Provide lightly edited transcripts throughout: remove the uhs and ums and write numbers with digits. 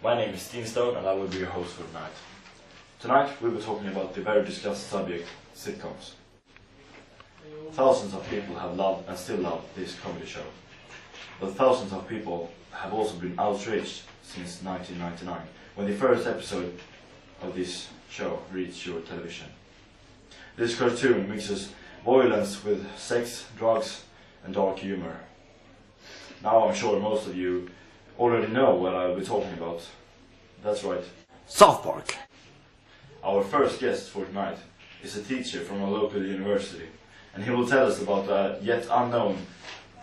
My name is Steen and I will be your host for tonight. Tonight we'll be talking about the very discussed subject, sitcoms. Thousands of people have loved and still love this comedy show. But thousands of people have also been outraged since 1999, when the first episode of this show reached your television. This cartoon mixes violence with sex, drugs and dark humor. Now I'm sure most of you already know what I'll be talking about. That's right, South Park. Our first guest for tonight is a teacher from a local university, and he will tell us about a yet unknown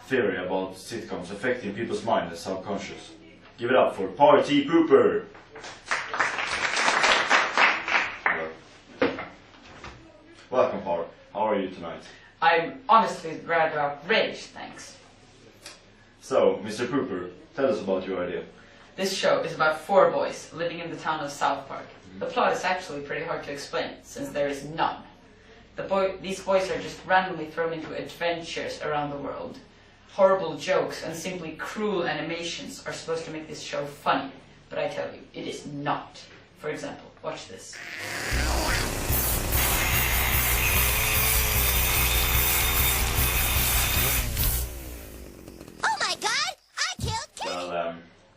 theory about sitcoms affecting people's mind and subconscious. Give it up for Party Pooper! Welcome, Par. How are you tonight? I'm honestly rather outraged, thanks. So, Mr. Pooper, tell us about your idea. This show is about 4 boys living in the town of South Park. The plot is actually pretty hard to explain, since there is none. These boys are just randomly thrown into adventures around the world. Horrible jokes and simply cruel animations are supposed to make this show funny, but I tell you, it is not. For example, watch this.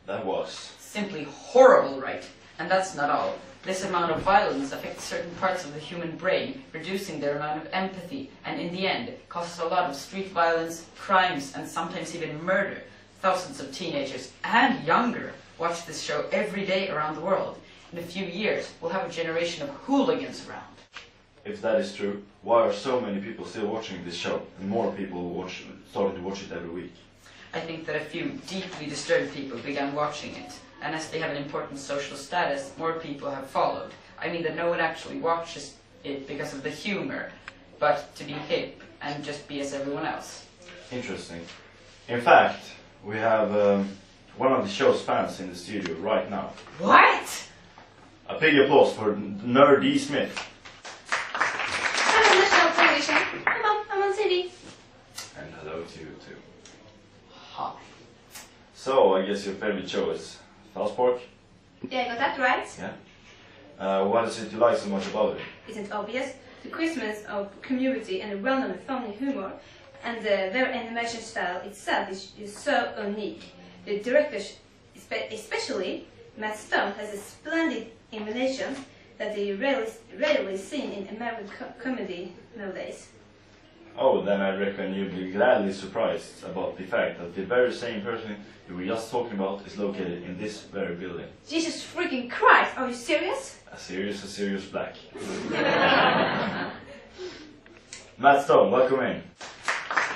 That was simply horrible, right? And that's not all. This amount of violence affects certain parts of the human brain, reducing their amount of empathy, and in the end, causes a lot of street violence, crimes, and sometimes even murder. Thousands of teenagers, and younger, watch this show every day around the world. In a few years, we'll have a generation of hooligans around. If that is true, why are so many people still watching this show, and more people started to watch it every week? I think that a few deeply disturbed people began watching it, and as they have an important social status, more people have followed. I mean that no one actually watches it because of the humor, but to be hip and just be as everyone else. Interesting. In fact, we have one of the show's fans in the studio right now. What? A big applause for Nerd E. Smith. Hello, National Television. Hello, I'm on TV. And hello to you too. Hi. So, I guess your favorite show is South Park? Yeah, I got that right. Yeah. What is it you like so much about it? Isn't obvious? The Christmas of community and the well-known funny humor, and their animation style itself is so unique. The director, especially Matt Stone, has a splendid animation that is rarely seen in American comedy nowadays. Oh, then I reckon you'll be gladly surprised about the fact that the very same person you were just talking about is located in this very building. Jesus freaking Christ, are you serious? A serious black. Matt Stone, welcome in.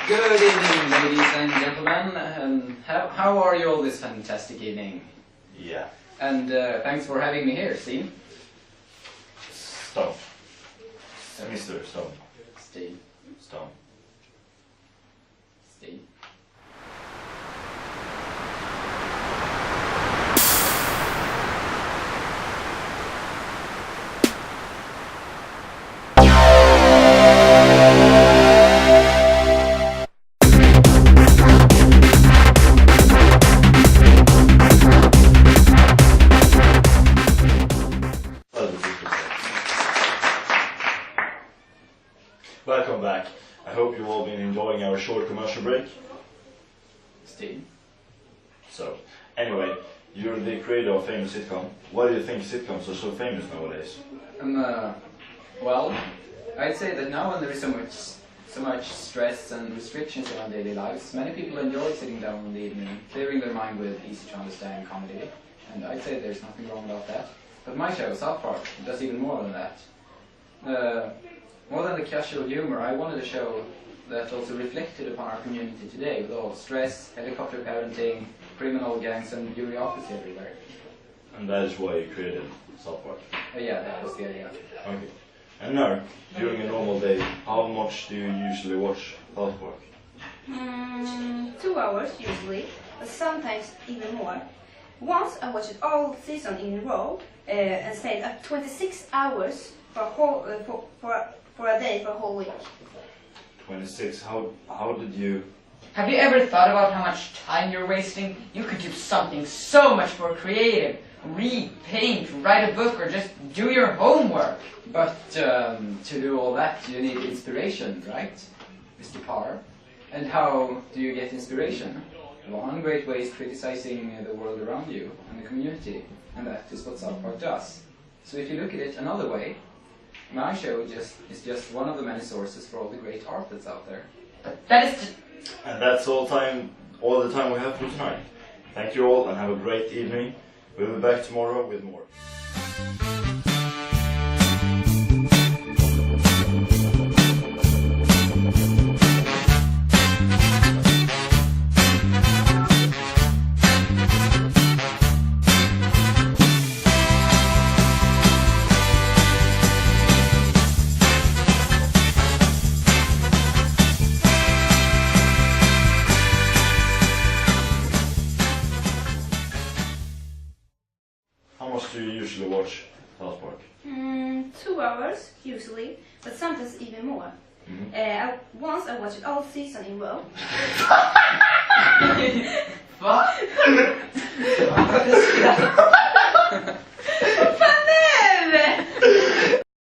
Good evening, ladies and gentlemen. How are you all this fantastic evening? Yeah. And thanks for having me here, Steen. Stone. Mr. Stone. Steen. Stone. Steen. Welcome back. I hope you've all been enjoying our short commercial break. Steen. So, anyway, you're the creator of famous sitcom. Why do you think sitcoms are so famous nowadays? Well, I'd say that now when there is so much stress and restrictions around daily lives, many people enjoy sitting down in the evening, clearing their mind with easy to understand comedy. And I'd say there's nothing wrong about that. But my show, South Park, does even more than that. More than the casual humor, I wanted a show that also reflected upon our community today, with all stress, helicopter parenting, criminal gangs and bureaucracy everywhere. And that is why you created South Park. Yeah, that was the idea. Okay. And now, during a normal day, how much do you usually watch South Park? 2 hours usually, but sometimes even more. Once I watched it all season in a row and stayed up 26 hours for a day for a whole week. 26. How did you Have you ever thought about how much time you're wasting? You could do something so much more creative. Read, paint, write a book, or just do your homework. But to do all that, you need inspiration, right, Mr. Parr? And how do you get inspiration? One great way is criticizing the world around you and the community, and that is what South Park does. So if you look at it another way, my show is just one of the many sources for all the great art that's out there. But that is And that's all the time we have for tonight. Thank you all and have a great evening. We'll be back tomorrow with more. How much do you usually watch South Park? 2 hours, usually, but sometimes even more. Once I watched all season in row.